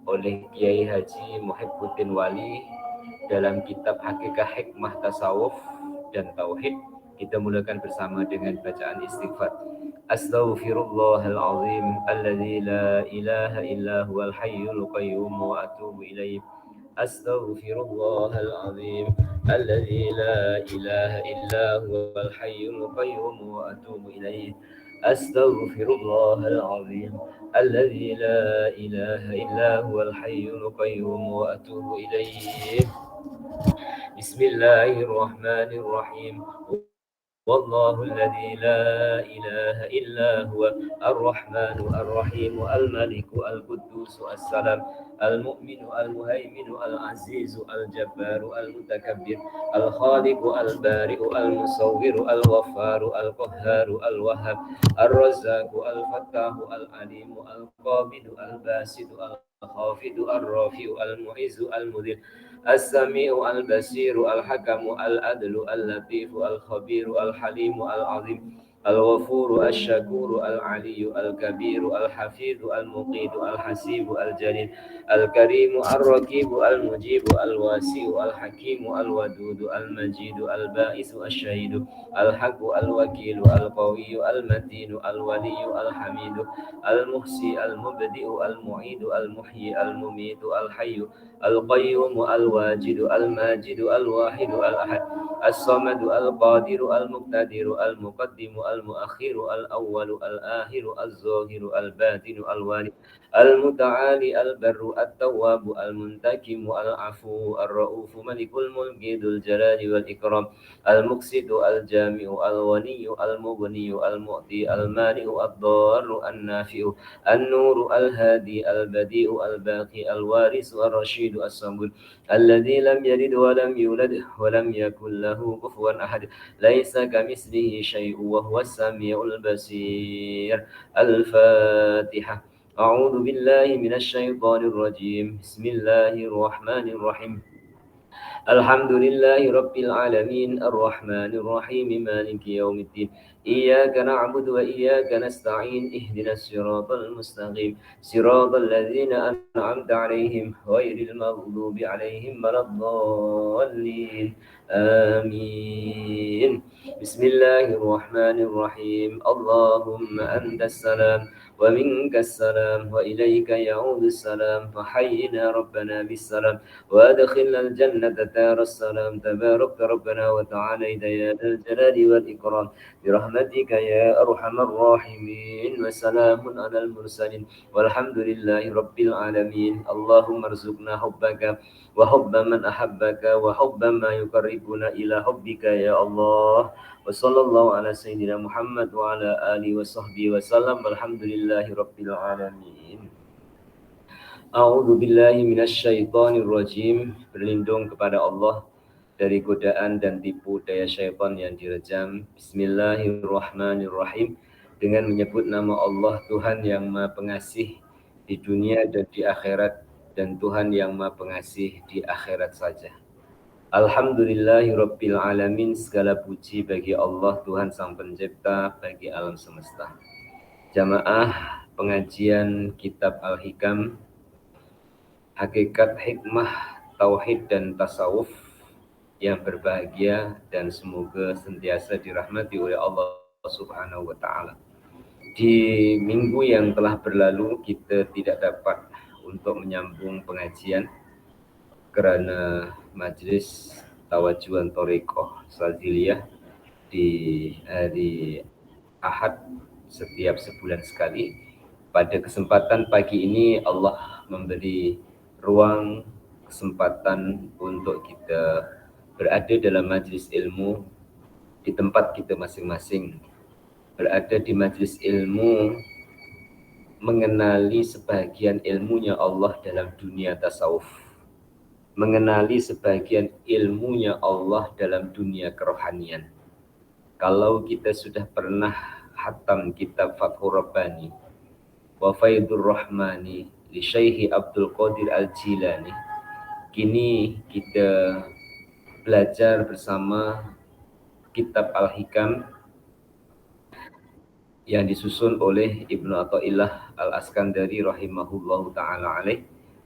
oleh Kiai Haji Muhibbuddin Wali dalam kitab Hakikat Hikmah Tasawuf dan Tauhid. Kita mulakan bersama dengan bacaan istighfar. Astaghfirullahalazim alladzi la ilaha illa huwal hayyul qayyum wa atubu ilaih. Astaghfirullahalazim alladzi la ilaha illa huwal hayyul qayyum wa atubu ilaih. Astaghfirullahalazim الذي لا إله إلا هو الحي القيوم وأتوب إليه بسم الله الرحمن الرحيم والله الذي لا إله إلا هو الرحمن الرحيم الملك القدوس السلام المؤمن المهيمن العزيز الجبار المتكبر الخالق البارئ المصور الغفار القهار الوهاب الرزاق الفتاح العليم القابض الباسط الخافض الرافع المعز المذل السميع البصير الحكم العدل اللطيف الخبير الحليم العظيم الغفور الشكور العلي الكبير الحفيظ المقيت الحسيب الجليل الكريم الرقيب المجيب الواسع الحكيم الودود المجيد البائس الشهيد الحق الوكيل القوي المتين الولي الحميد المحصي المبدئ المعيد المحيي المميت الحي القيوم الواجد الماجد الواحد الأحد الصمد القادر المقتدر المقدم المؤخر الأول الآخر الظاهر الباطن الوالي المتعالي البر التواب المنتكم العفو الرؤوف ملك الملك ذو الجلال والإكرام المقسط الجامع الغني المغني المعطي المانع الضار النافع النور الهادي البديع الباقي الوارث الرشيد الصمد الذي لم يلد ولم يولد ولم يكن له كفوا أحد ليس كمثله شيء وهو السميع البصير الفاتحة أعوذ بالله من الشيطان الرجيم بسم الله الرحمن الرحيم الحمد لله رب العالمين الرحمن الرحيم مالك يوم الدين إياك نعبد وإياك نستعين اهدنا الصراط المستقيم صراط الذين أنعمت عليهم غير المغضوب عليهم ولا الضالين آمين بسم الله الرحمن الرحيم اللهم أنت السلام ومنك السلام وإليك يعود السلام فحينا ربنا بالسلام وادخلنا الجنة دار السلام تبارك ربنا وتعالى يا ذا الجلال والإكرام برحمتك يا أرحم الراحمين وسلام على المرسلين والحمد لله رب العالمين اللهم ارزقنا حبك وحب من أحبك وحب ما يقربنا إلى حبك يا الله وصلى الله على سيدنا محمد وعلى آله وصحبه وسلم والحمد لله رب العالمين. A'udzu billahi minasyaitonir rajim. Berlindung kepada Allah dari godaan dan tipu daya syaitan yang direjam. Bismillahirrahmanirrahim. Dengan menyebut nama Allah, Tuhan yang Maha Pengasih di dunia dan di akhirat, dan Tuhan yang Maha Pengasih di akhirat saja. Alhamdulillahirabbil alamin. Segala puji bagi Allah, Tuhan Sang Pencipta bagi alam semesta. Jamaah pengajian Kitab Al-Hikam, Hakikat Hikmah Tauhid dan Tasawuf yang berbahagia dan semoga sentiasa dirahmati oleh Allah Subhanahu wa taala. Di minggu yang telah berlalu kita tidak dapat untuk menyambung pengajian karena majelis Tawajuan Thariqah Saziliyah di hari Ahad setiap sebulan sekali. Pada kesempatan pagi ini Allah memberi ruang kesempatan untuk kita berada dalam majlis ilmu di tempat kita masing-masing, berada di majlis ilmu, mengenali sebahagian ilmunya Allah dalam dunia tasawuf, mengenali sebahagian ilmunya Allah dalam dunia kerohanian. Kalau kita sudah pernah hatam kitab Fathur Rabbani wa Faidur Rahmani li Syekh Abdul Qadir Al-Jilani, kini kita belajar bersama kitab Al-Hikam yang disusun oleh Ibnu Athaillah Al-Askandari rahimahullahu ta'ala alaih,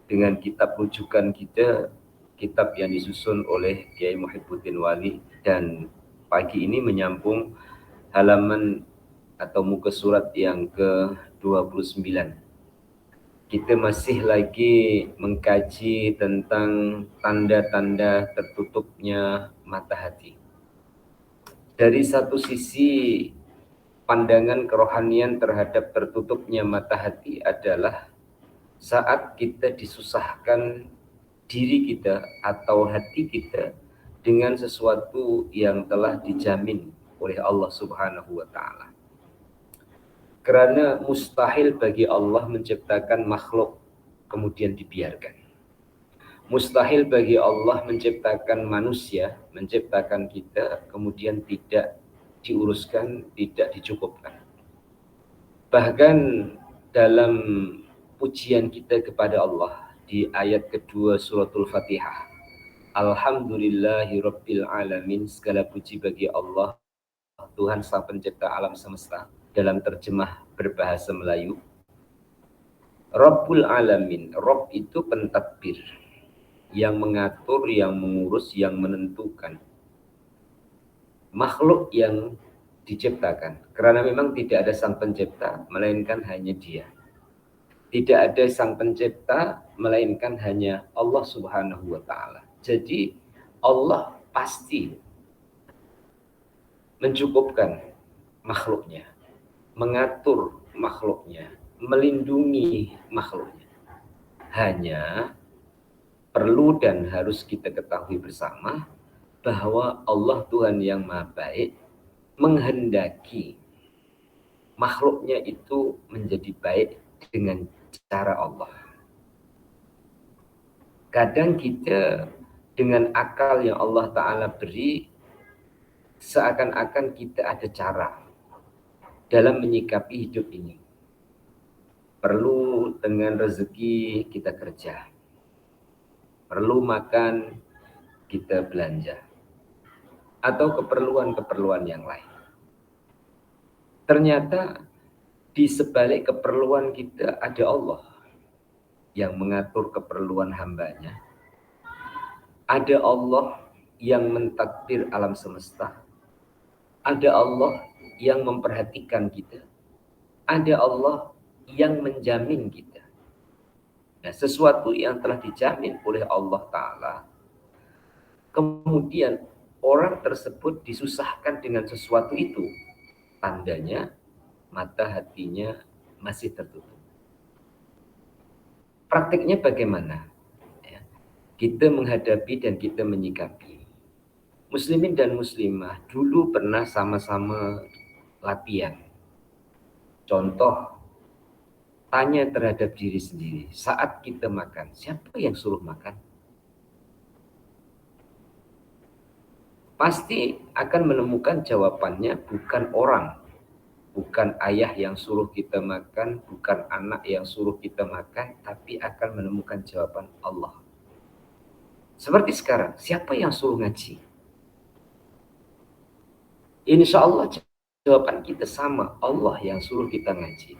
dengan kitab rujukan kita, kitab yang disusun oleh Kiai Muhibbuddin Wali, dan pagi ini menyambung halaman atau muka surat yang ke-29. Kita masih lagi mengkaji tentang tanda-tanda tertutupnya mata hati. Dari satu sisi, pandangan kerohanian terhadap tertutupnya mata hati adalah saat kita disusahkan diri kita atau hati kita dengan sesuatu yang telah dijamin oleh Allah Subhanahu wa Ta'ala. Karena mustahil bagi Allah menciptakan makhluk kemudian dibiarkan. Mustahil bagi Allah menciptakan manusia, menciptakan kita, kemudian tidak diuruskan, tidak dicukupkan. Bahkan dalam pujian kita kepada Allah di ayat kedua suratul Fatihah, Alhamdulillahirabbil alamin, segala puji bagi Allah, Tuhan Sang Pencipta alam semesta, dalam terjemah berbahasa Melayu. Rabbul alamin, Rabb itu pentadbir, yang mengatur, yang mengurus, yang menentukan makhluk yang diciptakan. Karena memang tidak ada sang pencipta, melainkan hanya Dia. Tidak ada sang pencipta, melainkan hanya Allah Subhanahu wa Ta'ala. Jadi Allah pasti mencukupkan makhluknya, mengatur makhluknya, melindungi makhluknya. Hanya perlu dan harus kita ketahui bersama bahwa Allah Tuhan yang Maha Baik menghendaki makhluknya itu menjadi baik dengan cara Allah. Kadang kita dengan akal yang Allah Ta'ala beri, seakan-akan kita ada cara dalam menyikapi hidup ini. Perlu dengan rezeki kita kerja, perlu makan kita belanja, atau keperluan-keperluan yang lain. Ternyata di sebalik keperluan kita ada Allah yang mengatur keperluan hambanya. Ada Allah yang mentadbir alam semesta. Ada Allah yang memperhatikan kita. Ada Allah yang menjamin kita. Nah, sesuatu yang telah dijamin oleh Allah Ta'ala, kemudian orang tersebut disusahkan dengan sesuatu itu, tandanya mata hatinya masih tertutup. Praktiknya bagaimana? Ya, kita menghadapi dan kita menyikapi. Muslimin dan muslimah dulu pernah sama-sama latihan. Contoh, tanya terhadap diri sendiri. Saat kita makan, siapa yang suruh makan? Pasti akan menemukan jawabannya bukan orang, bukan ayah yang suruh kita makan, bukan anak yang suruh kita makan, tapi akan menemukan jawaban Allah. Seperti sekarang, siapa yang suruh ngaji? Insya Allah jawaban kita sama, Allah yang suruh kita ngaji.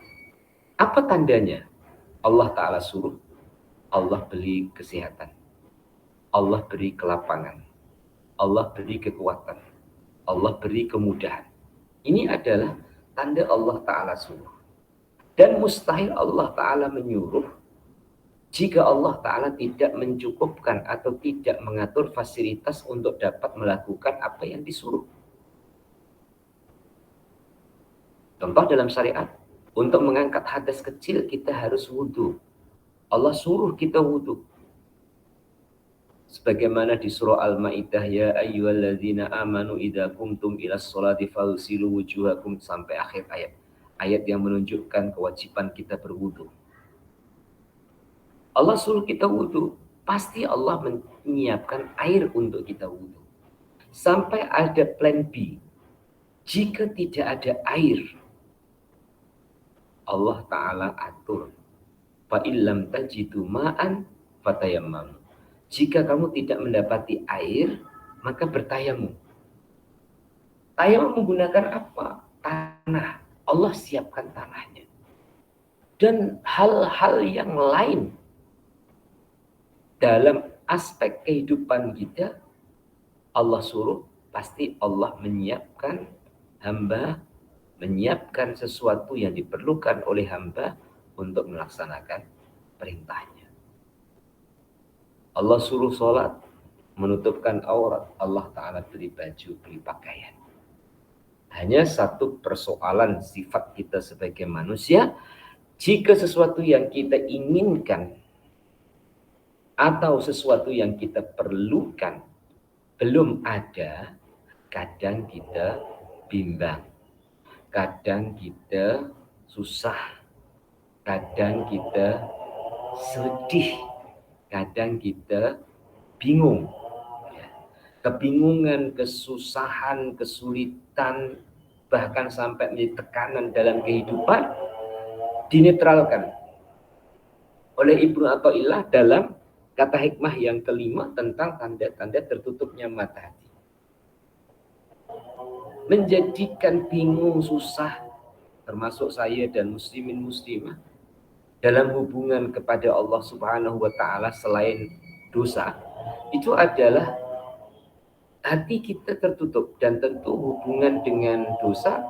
Apa tandanya? Allah Ta'ala suruh, Allah beri kesehatan, Allah beri kelapangan, Allah beri kekuatan, Allah beri kemudahan. Ini adalah tanda Allah Ta'ala suruh. Dan mustahil Allah Ta'ala menyuruh jika Allah Ta'ala tidak mencukupkan atau tidak mengatur fasilitas untuk dapat melakukan apa yang disuruh. Contoh dalam syariat, untuk mengangkat hadas kecil kita harus wudhu. Allah suruh kita wudhu. Sebagaimana di surah Al-Maidah, ya ayyuhalladzina amanu idza qumtum ilas sholati faghsilu wujuhakum, sampai akhir ayat. Ayat yang menunjukkan kewajiban kita berwudu. Allah suruh kita wudu, pasti Allah menyiapkan air untuk kita wudu. Sampai ada plan B. Jika tidak ada air, Allah Ta'ala atur. Fa illam tajidu ma'an fatayammam. Jika kamu tidak mendapati air, maka bertayamum. Tayamum menggunakan apa? Tanah. Allah siapkan tanahnya. Dan hal-hal yang lain dalam aspek kehidupan kita, Allah suruh, pasti Allah menyiapkan hamba, menyiapkan sesuatu yang diperlukan oleh hamba untuk melaksanakan perintahnya. Allah suruh sholat, menutupkan aurat, Allah Ta'ala beri baju, beri pakaian. Hanya satu persoalan sifat kita sebagai manusia, jika sesuatu yang kita inginkan atau sesuatu yang kita perlukan belum ada, kadang kita bimbang, kadang kita susah, kadang kita sedih, kadang kita bingung. Kebingungan, kesusahan, kesulitan, bahkan sampai menjadi tekanan dalam kehidupan dinetralkan oleh Ibnu Athaillah dalam kata hikmah yang kelima tentang tanda-tanda tertutupnya mata hati. Menjadikan bingung, susah, termasuk saya dan muslimin muslimah dalam hubungan kepada Allah Subhanahu wa Ta'ala selain dosa, itu adalah hati kita tertutup. Dan tentu hubungan dengan dosa,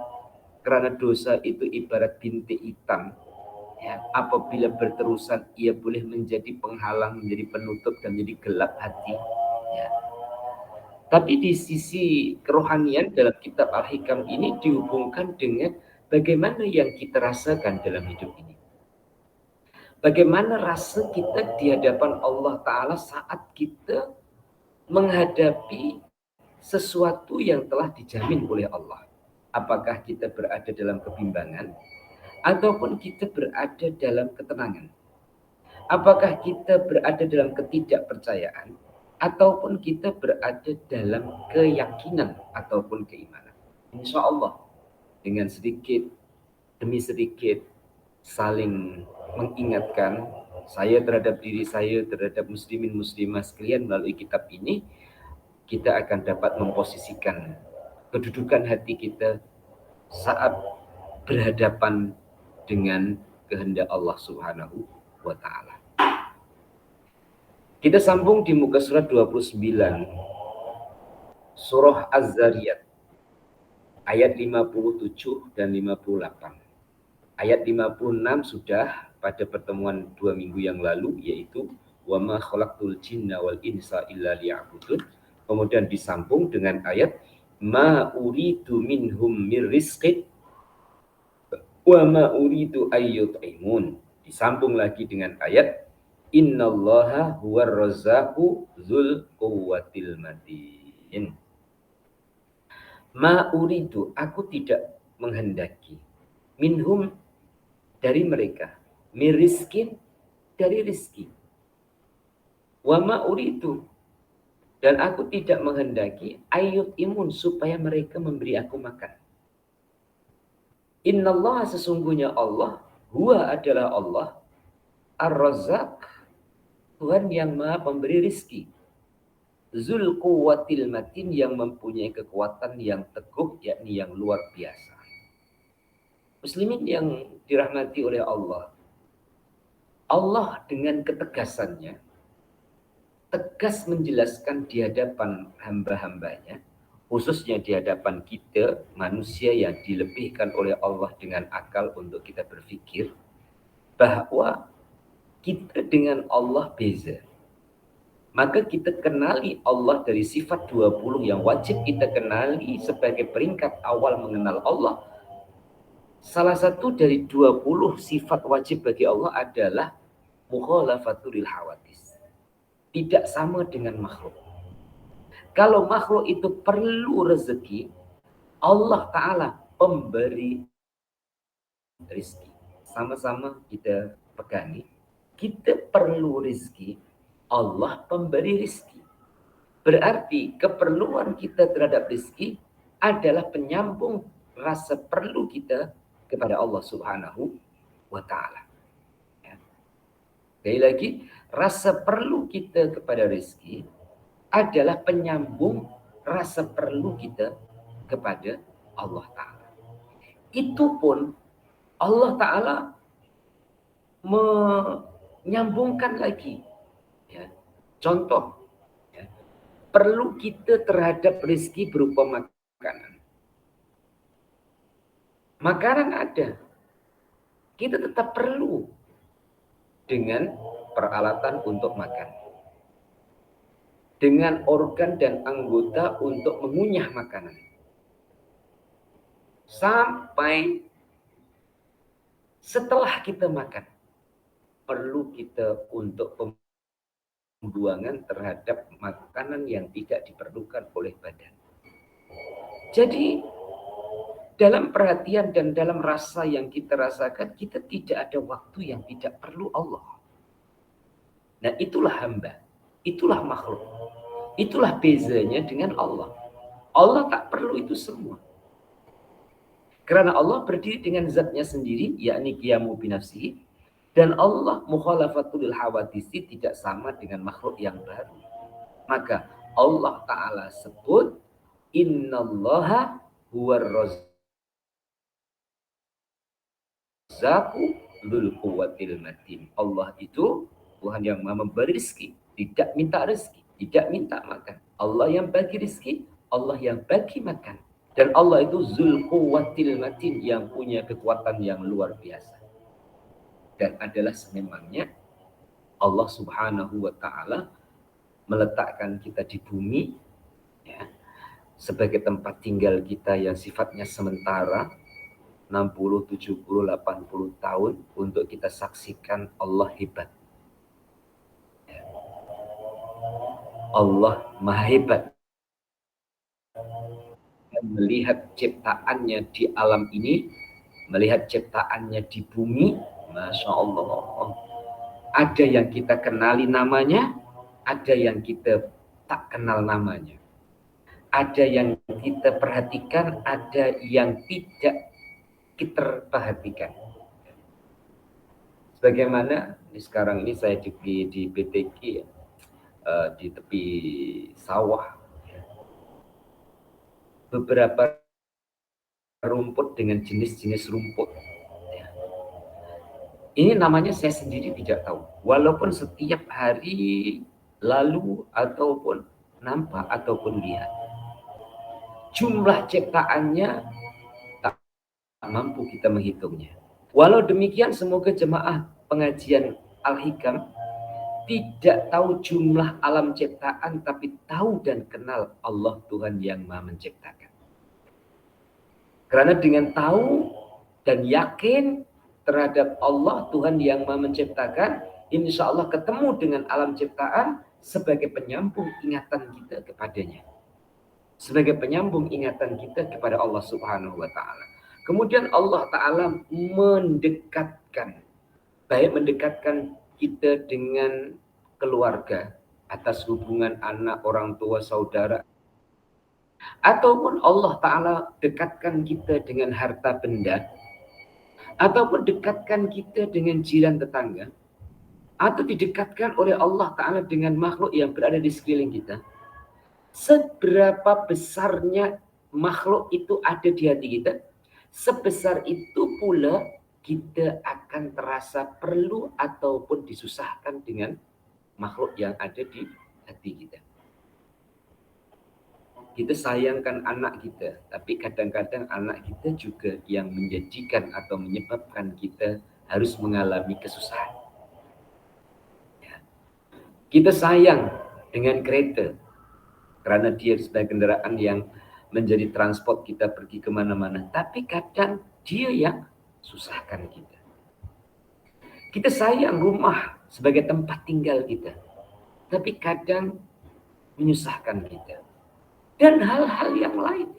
karena dosa itu ibarat bintik hitam, ya, apabila berterusan ia boleh menjadi penghalang, menjadi penutup, dan menjadi gelap hati, ya. Tapi di sisi kerohanian dalam kitab Al-Hikam ini dihubungkan dengan bagaimana yang kita rasakan dalam hidup ini. Bagaimana rasa kita di hadapan Allah Ta'ala saat kita menghadapi sesuatu yang telah dijamin oleh Allah. Apakah kita berada dalam kebimbangan ataupun kita berada dalam ketenangan? Apakah kita berada dalam ketidakpercayaan ataupun kita berada dalam keyakinan ataupun keimanan? Insya Allah dengan sedikit demi sedikit saling mengingatkan saya terhadap diri saya, terhadap muslimin muslimah sekalian melalui kitab ini, kita akan dapat memposisikan kedudukan hati kita saat berhadapan dengan kehendak Allah Subhanahu wa Ta'ala. Kita sambung di muka surat 29, surah Az-Zariyat, ayat 57 dan 58. Ayat 56 sudah pada pertemuan 2 minggu yang lalu, yaitu wa ma khalaqtul jinna wal insa illa liya'budun. Kemudian disambung dengan ayat ma uridu minhum mir rizqin wa ma uridu ayyut'imun. Disambung lagi dengan ayat innallaha huwar razzaqu dzul quwwatil matin. Ma uridu, aku tidak menghendaki, minhum, dari mereka, miriskin, dari rizki, wa ma uridu, dan aku tidak menghendaki ayut imun, supaya mereka memberi aku makan. Innallaha, sesungguhnya Allah, huwa adalah Allah, ar-razzaq, Tuhan yang maha pemberi rizki, zul quwwatil matin, yang mempunyai kekuatan yang teguh, yakni yang luar biasa. Muslimin yang dirahmati oleh Allah, Allah dengan ketegasannya tegas menjelaskan di hadapan hamba-hambanya, khususnya di hadapan kita manusia yang dilebihkan oleh Allah dengan akal untuk kita berpikir, bahwa kita dengan Allah beza. Maka kita kenali Allah dari sifat 20 yang wajib kita kenali sebagai peringkat awal mengenal Allah. Salah satu dari 20 sifat wajib bagi Allah adalah mukhalafatul hawadis. Tidak sama dengan makhluk. Kalau makhluk itu perlu rezeki, Allah Ta'ala pemberi rezeki. Sama-sama kita pegani. Kita perlu rezeki, Allah pemberi rezeki. Berarti keperluan kita terhadap rezeki adalah penyambung rasa perlu kita kepada Allah Subhanahu wa Ta'ala. Ya. Sekali lagi, rasa perlu kita kepada rezeki adalah penyambung rasa perlu kita kepada Allah Ta'ala. Itu pun Allah Ta'ala menyambungkan lagi, ya, Contoh, ya, perlu kita terhadap rezeki berupa makanan. Makanan ada, kita tetap perlu dengan peralatan untuk makan, dengan organ dan anggota untuk mengunyah makanan, sampai setelah kita makan perlu kita untuk pembuangan terhadap makanan yang tidak diperlukan oleh badan. Jadi dalam perhatian dan dalam rasa yang kita rasakan, kita tidak ada waktu yang tidak perlu Allah. Nah, itulah hamba, itulah makhluk, itulah bezanya dengan Allah. Allah tak perlu itu semua. Karena Allah berdiri dengan zatnya sendiri, yakni qiyamu binafsihi, dan Allah mukhalafatul hawadisi, tidak sama dengan makhluk yang baru. Maka Allah Ta'ala sebut, innallaha huwar razzaqu dzul quwwatil matin. Allah itu Tuhan yang Maha memberi rezeki, tidak minta rezeki, tidak minta makan. Allah yang bagi rezeki, Allah yang bagi makan. Dan Allah itu dzul quwwatil matin, yang punya kekuatan yang luar biasa. Dan adalah sememangnya Allah Subhanahu wa Ta'ala meletakkan kita di bumi, ya, sebagai tempat tinggal kita yang sifatnya sementara, 60, 70, 80 tahun, untuk kita saksikan Allah hebat. Allah Maha hebat. Dan melihat ciptaannya di alam ini, melihat ciptaannya di bumi, Masya Allah. Ada yang kita kenali namanya, ada yang kita tak kenal namanya. Ada yang kita perhatikan, ada yang tidak kita perhatikan. Sebagaimana sekarang ini saya di BTK, ya, di tepi sawah, beberapa rumput dengan jenis-jenis rumput, ya. Ini namanya saya sendiri tidak tahu, walaupun setiap hari lalu ataupun nampak ataupun lihat. Jumlah ciptaannya tak mampu kita menghitungnya. Walau demikian, semoga jemaah pengajian Al-Hikam tidak tahu jumlah alam ciptaan, tapi tahu dan kenal Allah Tuhan yang Maha menciptakan. Karena dengan tahu dan yakin terhadap Allah Tuhan yang Maha menciptakan, insya Allah ketemu dengan alam ciptaan sebagai penyambung ingatan kita kepadanya, sebagai penyambung ingatan kita kepada Allah Subhanahu wa Ta'ala. Kemudian Allah Ta'ala mendekatkan, baik mendekatkan kita dengan keluarga atas hubungan anak, orang tua, saudara, ataupun Allah Ta'ala dekatkan kita dengan harta benda, ataupun dekatkan kita dengan jiran tetangga, atau didekatkan oleh Allah Ta'ala dengan makhluk yang berada di sekeliling kita. Seberapa besarnya makhluk itu ada di hati kita, sebesar itu pula kita akan terasa perlu ataupun disusahkan dengan makhluk yang ada di hati kita. Kita sayangkan anak kita, tapi kadang-kadang anak kita juga yang menjadikan atau menyebabkan kita harus mengalami kesusahan. Ya. Kita sayang dengan kereta, karena dia sebagai kendaraan yang menjadi transport kita pergi kemana-mana. Tapi kadang dia yang susahkan kita. Kita sayang rumah sebagai tempat tinggal kita, tapi kadang menyusahkan kita. Dan hal-hal yang lain.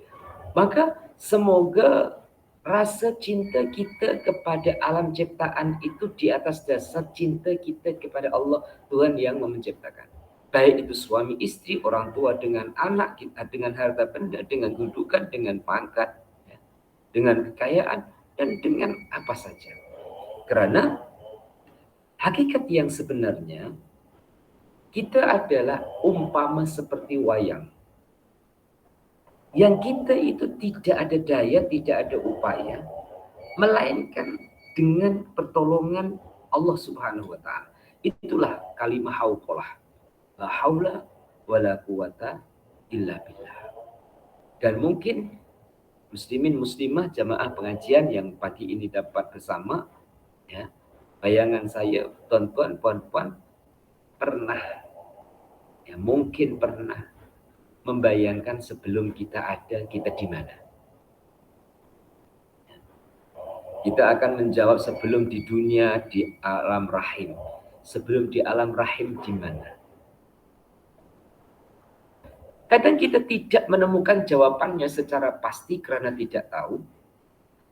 Maka semoga rasa cinta kita kepada alam ciptaan itu di atas dasar cinta kita kepada Allah Tuhan yang menciptakan. Baik itu suami istri, orang tua dengan anak kita, dengan harta benda, dengan kedudukan, dengan pangkat, ya, dengan kekayaan, dan dengan apa saja. Karena hakikat yang sebenarnya kita adalah umpama seperti wayang. Yang kita itu tidak ada daya, tidak ada upaya, melainkan dengan pertolongan Allah Subhanahu wa Ta'ala. Itulah kalimah hauqalah. La haula wala quwata illa billah. Dan mungkin muslimin muslimah jamaah pengajian yang pagi ini dapat bersama, ya, bayangan saya tuan-tuan puan-puan pernah, ya mungkin pernah membayangkan sebelum kita ada, kita di mana. Kita akan menjawab sebelum di dunia, di alam rahim. Sebelum di alam rahim di mana? Kadang kita tidak menemukan jawabannya secara pasti karena tidak tahu.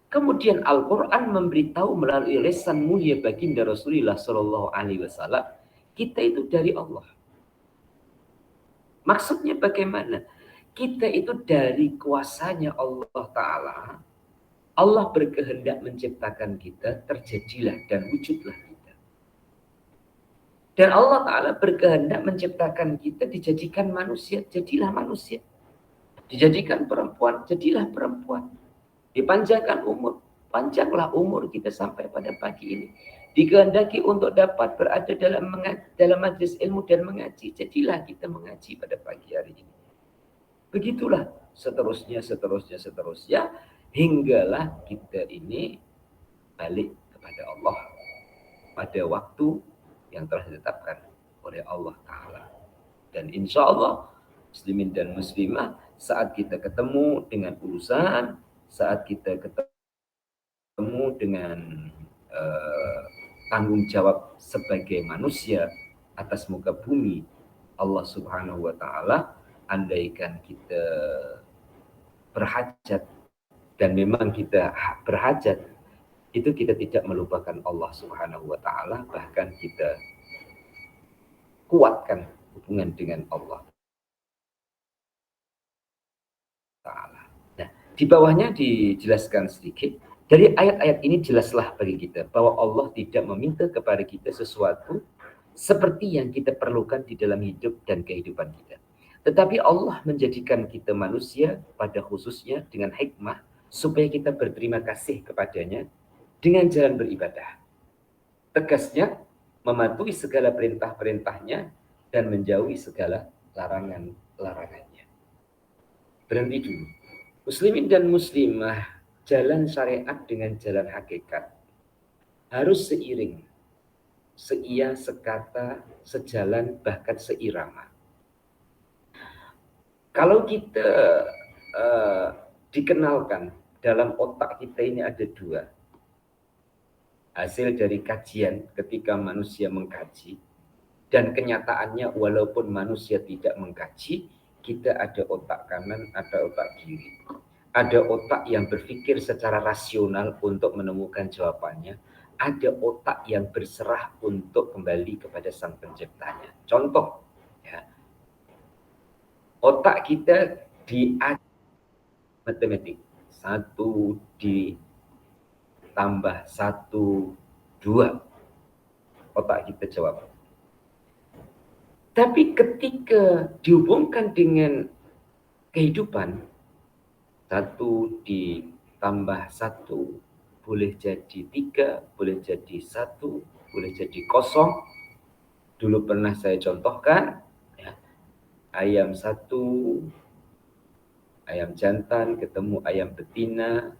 Kemudian Al-Quran memberitahu melalui lisan mulia baginda Rasulullah Shallallahu Alaihi Wasallam, kita itu dari Allah. Maksudnya bagaimana? Kita itu dari kuasanya Allah Ta'ala. Allah berkehendak menciptakan kita, terjadilah dan wujudlah kita. Dan Allah Ta'ala berkehendak menciptakan kita, dijadikan manusia, jadilah manusia. Dijadikan perempuan, jadilah perempuan. Dipanjangkan umur, panjanglah umur kita sampai pada pagi ini. Dikehendaki untuk dapat berada dalam majlis ilmu dan mengaji, jadilah kita mengaji pada pagi hari ini. Begitulah seterusnya, hinggalah kita ini balik kepada Allah pada waktu yang telah ditetapkan oleh Allah Ta'ala. Dan insya Allah muslimin dan muslimah, saat kita ketemu dengan urusan, saat kita ketemu dengan tanggung jawab sebagai manusia atas muka bumi Allah Subhanahu wa Ta'ala, andaikan kita berhajat, dan memang kita berhajat, itu kita tidak melupakan Allah Subhanahu wa Ta'ala, bahkan kita kuatkan hubungan dengan Allah Ta'ala. Nah, di bawahnya dijelaskan sedikit. Dari ayat-ayat ini jelaslah bagi kita bahwa Allah tidak meminta kepada kita sesuatu seperti yang kita perlukan di dalam hidup dan kehidupan kita. Tetapi Allah menjadikan kita manusia pada khususnya dengan hikmah supaya kita berterima kasih kepadanya dengan jalan beribadah. Tegasnya, mematuhi segala perintah-perintahnya dan menjauhi segala larangan-larangannya. Berhenti dulu. Muslimin dan muslimah, jalan syariat dengan jalan hakikat harus seiring, seia, sekata, sejalan, bahkan seirama. Kalau kita dikenalkan dalam otak kita ini ada dua. Hasil dari kajian ketika manusia mengkaji, dan kenyataannya walaupun manusia tidak mengkaji, kita ada otak kanan, ada otak kiri. Ada otak yang berpikir secara rasional untuk menemukan jawabannya. Ada otak yang berserah untuk kembali kepada sang penciptanya. Contoh, ya, otak kita di matematik. 1 ditambah 1, 2. Otak kita jawab. Tapi ketika dihubungkan dengan kehidupan, 1 ditambah 1 boleh jadi 3, boleh jadi 1, boleh jadi 0. Dulu pernah saya contohkan, ya, ayam 1, ayam jantan ketemu ayam betina,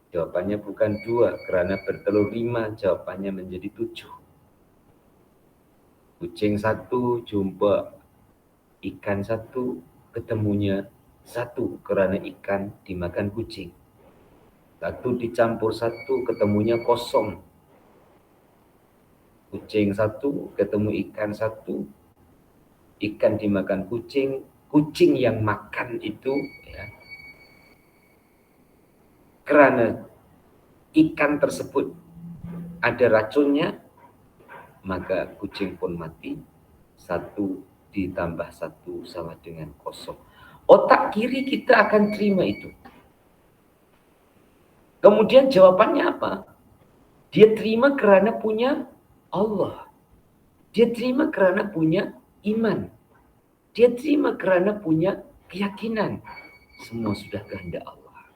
jawabannya bukan 2, karena bertelur 5, jawabannya menjadi 7. Kucing 1 jumpa ikan 1, ketemunya 1, karena ikan dimakan kucing. 1 dicampur 1, ketemunya 0. Kucing 1 ketemu ikan 1, ikan dimakan kucing, kucing yang makan itu, ya, karena ikan tersebut ada racunnya, maka kucing pun mati. 1 ditambah 1 sama dengan 0. Otak kiri kita akan terima itu. Kemudian jawabannya apa? Dia terima karena punya Allah. Dia terima karena punya iman. Dia terima karena punya keyakinan. Semua sudah kehendak Allah.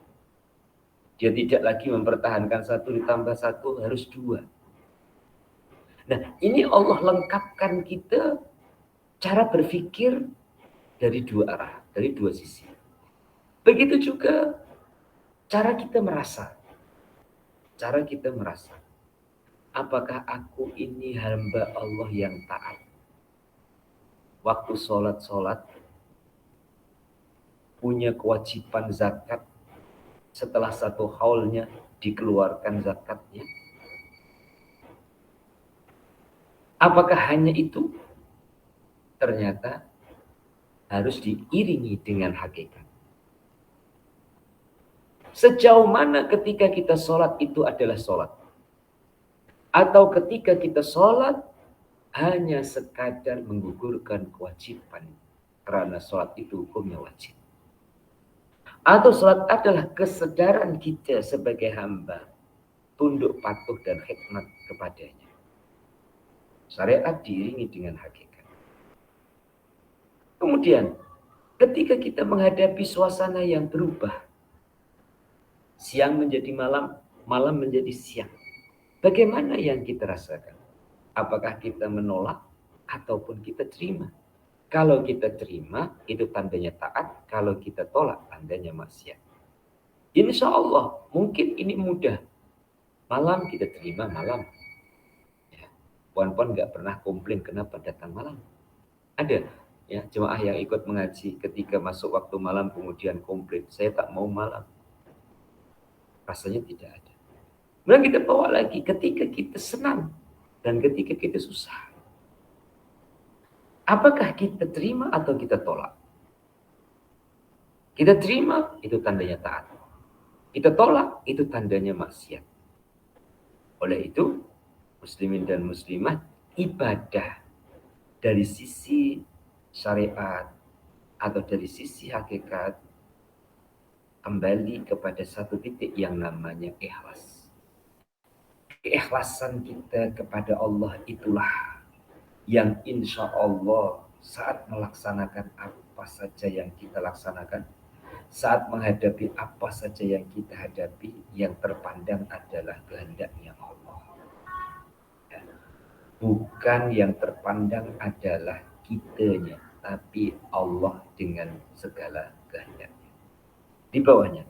Dia tidak lagi mempertahankan 1 ditambah 1 harus 2. Nah, ini Allah lengkapkan kita cara berpikir dari dua arah, dari dua sisi. Begitu juga cara kita merasa. Cara kita merasa. Apakah aku ini hamba Allah yang taat? Waktu sholat, punya kewajiban zakat, setelah satu haulnya dikeluarkan zakatnya. Apakah hanya itu? Ternyata harus diiringi dengan hakikat. Sejauh mana ketika kita sholat itu adalah sholat? Atau ketika kita sholat hanya sekadar menggugurkan kewajiban karena sholat itu hukumnya wajib. Atau sholat adalah kesadaran kita sebagai hamba tunduk patuh dan khidmat kepadanya. Syariat diiringi dengan hakikat. Kemudian ketika kita menghadapi suasana yang berubah, siang menjadi malam, malam menjadi siang, bagaimana yang kita rasakan? Apakah kita menolak ataupun kita terima? Kalau kita terima, itu tandanya taat. Kalau kita tolak, tandanya maksiat. Insya Allah, mungkin ini mudah. Malam kita terima malam. Ya. Puan-puan nggak pernah komplain kenapa datang malam. Ada ya jemaah yang ikut mengaji ketika masuk waktu malam kemudian komplain, saya tak mau malam. Rasanya tidak ada. Kemudian kita bawa lagi ketika kita senang dan ketika kita susah. Apakah kita terima atau kita tolak? Kita terima, itu tandanya taat. Kita tolak, itu tandanya maksiat. Oleh itu, muslimin dan muslimah, ibadah dari sisi syariat atau dari sisi hakikat kembali kepada satu titik yang namanya ikhlas. Keikhlasan kita kepada Allah itulah yang insya Allah saat melaksanakan apa saja yang kita laksanakan, saat menghadapi apa saja yang kita hadapi, yang terpandang adalah kehendaknya Allah. Ya. Bukan yang terpandang adalah kitanya, tapi Allah dengan segala kehendaknya. Di bawahnya,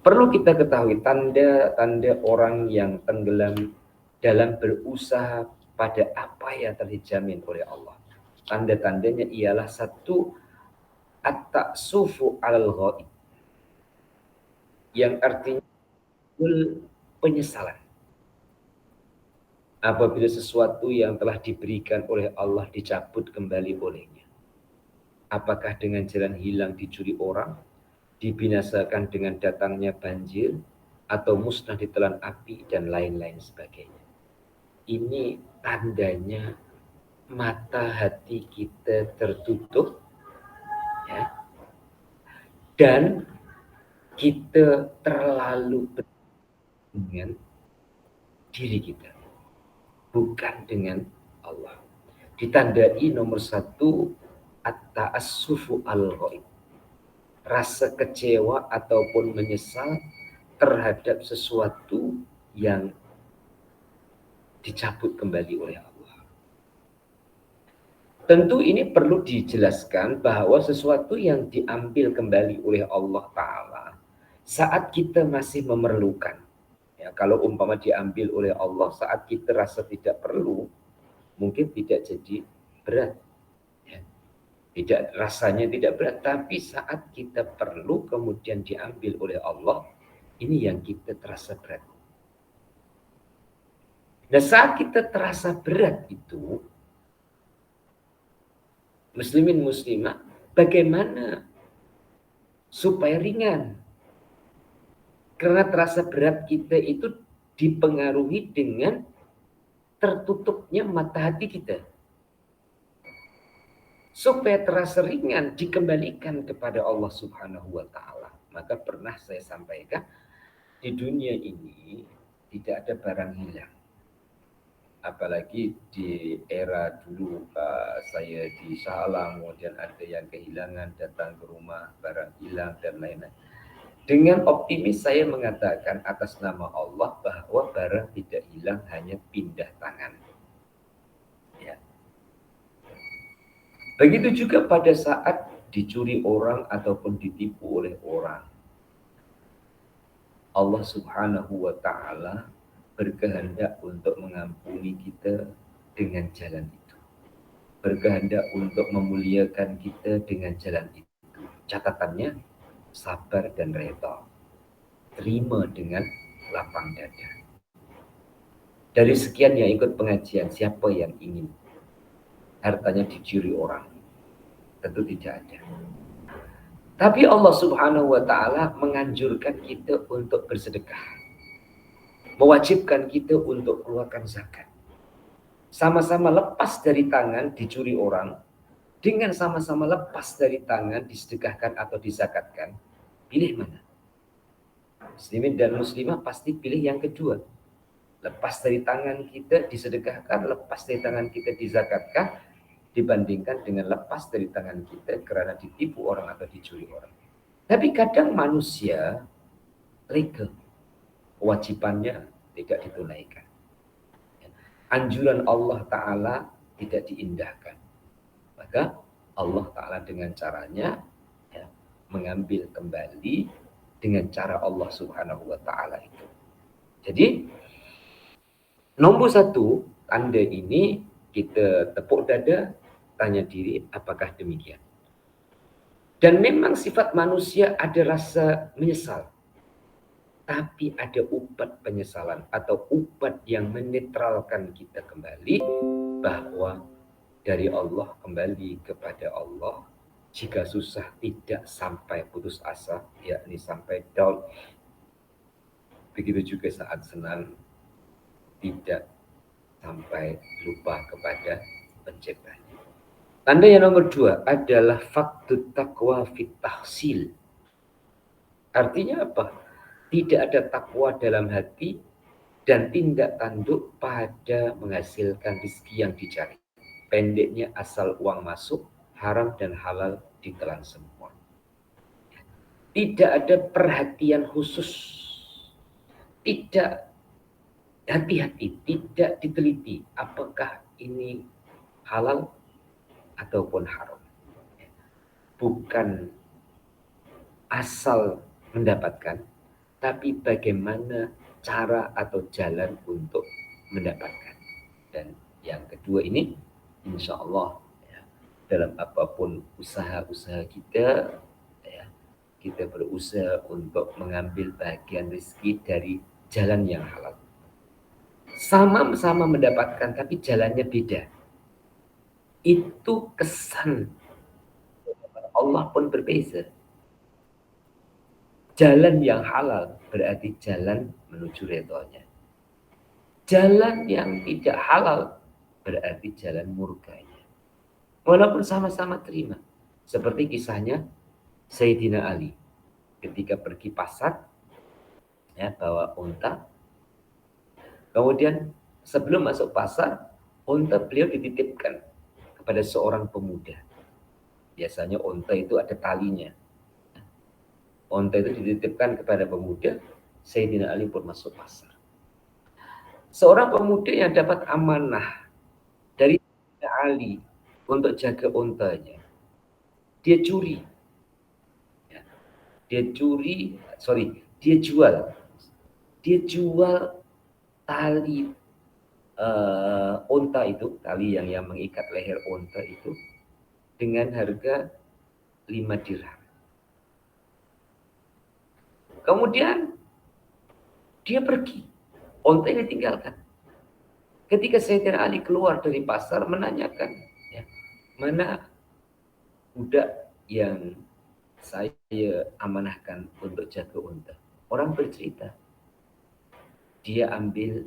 perlu kita ketahui tanda-tanda orang yang tenggelam dalam berusaha pada apa yang telah dijamin oleh Allah. Tanda-tandanya ialah satu, at-ta'sufu 'alal ghaib, yang artinya penyesalan apabila sesuatu yang telah diberikan oleh Allah dicabut kembali olehnya. Apakah dengan jalan hilang dicuri orang, dibinasakan dengan datangnya banjir, atau musnah ditelan api, dan lain-lain sebagainya. Ini tandanya mata hati kita tertutup, ya, dan kita terlalu dengan diri kita, bukan dengan Allah. Ditandai nomor satu, at-ta'assufu al-ghaib, rasa kecewa ataupun menyesal terhadap sesuatu yang dicabut kembali oleh Allah. Tentu ini perlu dijelaskan bahwa sesuatu yang diambil kembali oleh Allah Ta'ala saat kita masih memerlukan. Ya, kalau umpama diambil oleh Allah saat kita rasa tidak perlu, mungkin tidak jadi berat. Ya. Tidak, rasanya tidak berat, tapi saat kita perlu kemudian diambil oleh Allah, ini yang kita terasa berat. Nah, saat kita terasa berat itu, muslimin muslimah, bagaimana supaya ringan? Karena terasa berat kita itu dipengaruhi dengan tertutupnya mata hati kita. Supaya terasa ringan, dikembalikan kepada Allah Subhanahu wa Ta'ala. Maka pernah saya sampaikan, di dunia ini tidak ada barang hilang. Apalagi di era dulu saya di Salam, kemudian ada yang kehilangan, datang ke rumah, barang hilang, dan lain-lain. Dengan optimis saya mengatakan atas nama Allah bahwa barang tidak hilang, hanya pindah tangan. Ya. Begitu juga pada saat dicuri orang ataupun ditipu oleh orang. Allah Subhanahu wa Ta'ala berkehendak untuk mengampuni kita dengan jalan itu. Berkehendak untuk memuliakan kita dengan jalan itu. Catatannya, sabar dan reda. Terima dengan lapang dada. Dari sekian yang ikut pengajian, siapa yang ingin hartanya dicuri orang? Tentu tidak ada. Tapi Allah Subhanahu wa Ta'ala menganjurkan kita untuk bersedekah, mewajibkan kita untuk keluarkan zakat. Sama-sama lepas dari tangan dicuri orang, dengan sama-sama lepas dari tangan disedekahkan atau dizakatkan, pilih mana? Muslimin dan muslimah pasti pilih yang kedua. Lepas dari tangan kita disedekahkan, lepas dari tangan kita dizakatkan, dibandingkan dengan lepas dari tangan kita karena ditipu orang atau dicuri orang. Tapi kadang manusia legal, kewajibannya tidak ditunaikan. Anjuran Allah Ta'ala tidak diindahkan. Maka Allah Ta'ala dengan caranya mengambil kembali dengan cara Allah Subhanahu wa Ta'ala itu. Jadi nomor satu, tanda ini kita tepuk dada, tanya diri apakah demikian. Dan memang sifat manusia ada rasa menyesal. Tapi ada ubat penyesalan atau ubat yang menetralkan kita kembali bahwa dari Allah kembali kepada Allah. Jika susah tidak sampai putus asa, yakni sampai down. Begitu juga saat senang tidak sampai lupa kepada penciptanya. Tanda yang nomor 2 adalah faktu taqwa fit tahsil. Artinya apa? Tidak ada takwa dalam hati dan tindak tanduk pada menghasilkan rezeki yang dicari. Pendeknya asal uang masuk, haram dan halal ditelan semua. Tidak ada perhatian khusus. Tidak hati-hati, tidak diteliti apakah ini halal ataupun haram. Bukan asal mendapatkan, tapi bagaimana cara atau jalan untuk mendapatkan. Dan yang kedua ini, insya Allah dalam apapun usaha-usaha kita, kita berusaha untuk mengambil bagian rezeki dari jalan yang halal. Sama-sama mendapatkan, tapi jalannya beda. Itu kesan Allah pun berbeza. Jalan yang halal berarti jalan menuju ridhonya. Jalan yang tidak halal berarti jalan murkanya. Walaupun sama-sama terima. Seperti kisahnya Sayyidina Ali. Ketika pergi pasar, bawa unta. Kemudian sebelum masuk pasar, unta beliau dititipkan kepada seorang pemuda. Biasanya unta itu ada talinya. Unta itu dititipkan kepada pemuda, Sayyidina Ali pun masuk pasar. Seorang pemuda yang dapat amanah dari Sayyidina Ali untuk jaga untanya, dia curi. Dia jual tali unta itu, tali yang mengikat leher unta itu dengan harga 5 dirham. Kemudian dia pergi, unta ini tinggalkan. Ketika Sayyidina Ali keluar dari pasar menanyakan, mana budak yang saya amanahkan untuk jaga unta. Orang bercerita, dia ambil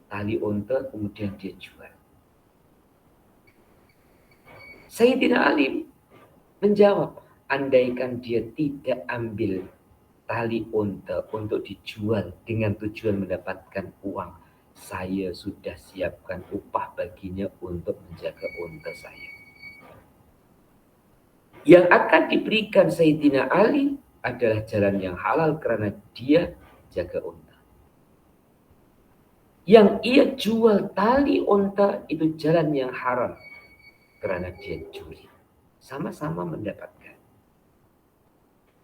tali unta kemudian dia jual. Sayyidina Ali menjawab, andaikan dia tidak ambil tali unta untuk dijual dengan tujuan mendapatkan uang, saya sudah siapkan upah baginya untuk menjaga unta saya. Yang akan diberikan Sayyidina Ali adalah jalan yang halal karena dia jaga unta. Yang ia jual tali unta itu jalan yang haram. karena dia curi. Sama-sama mendapatkan.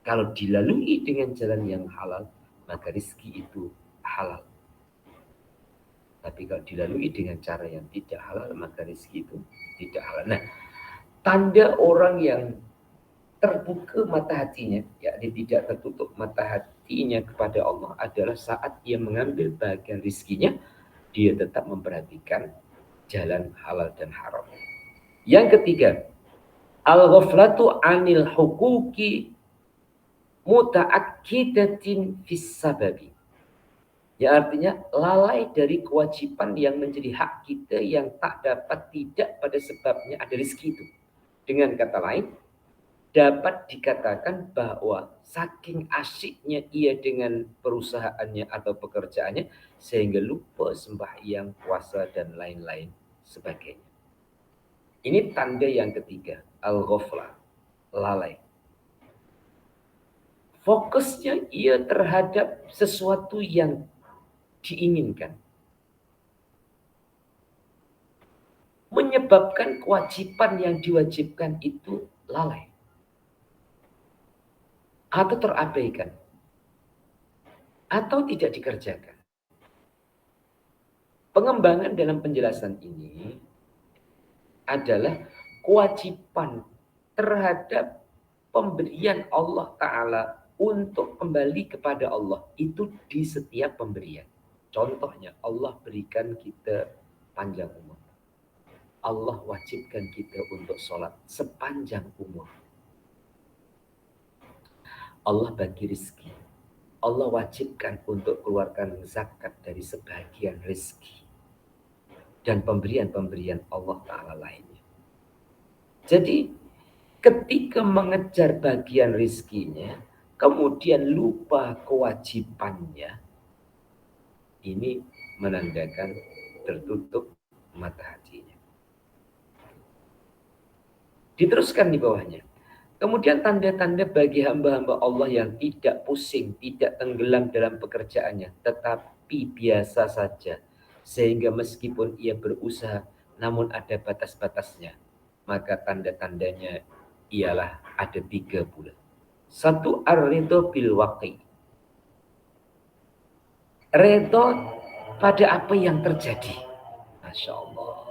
Kalau dilalui dengan jalan yang halal, maka rezeki itu halal. Tapi kalau dilalui dengan cara yang tidak halal, maka rezeki itu tidak halal. Nah, tanda orang yang terbuka mata hatinya, yakni tidak tertutup mata hatinya kepada Allah adalah saat ia mengambil bagian rizkinya, dia tetap memperhatikan jalan halal dan haram. Yang ketiga, al-ghaflatu anil huquqi muta'akkidatin fis sababi. Ya artinya lalai dari kewajiban yang menjadi hak kita yang tak dapat tidak pada sebabnya ada rezeki itu. Dengan kata lain, dapat dikatakan bahwa saking asyiknya ia dengan perusahaannya atau pekerjaannya sehingga lupa sembahyang, puasa dan lain-lain sebagainya. Ini tanda yang ketiga, al-ghaflah, lalai. Fokusnya ia terhadap sesuatu yang diinginkan. Menyebabkan kewajiban yang diwajibkan itu lalai. Atau terabaikan. Atau tidak dikerjakan. Pengembangan dalam penjelasan ini adalah kewajiban terhadap pemberian Allah Ta'ala untuk kembali kepada Allah itu di setiap pemberian. Contohnya Allah berikan kita panjang umur. Allah wajibkan kita untuk sholat sepanjang umur. Allah bagi rezeki. Allah wajibkan untuk keluarkan zakat dari sebagian rezeki. Dan pemberian-pemberian Allah Ta'ala lainnya. Jadi ketika mengejar bagian rezekinya, kemudian lupa kewajibannya, ini menandakan tertutup mata hatinya. Diteruskan di bawahnya. Kemudian tanda-tanda bagi hamba-hamba Allah yang tidak pusing, tidak tenggelam dalam pekerjaannya, tetapi biasa saja. Sehingga meskipun ia berusaha, namun ada batas-batasnya. Maka tanda-tandanya ialah ada 3 bulan. Satu, ar-ridho bil waqi. Ridho pada apa yang terjadi. Masya Allah.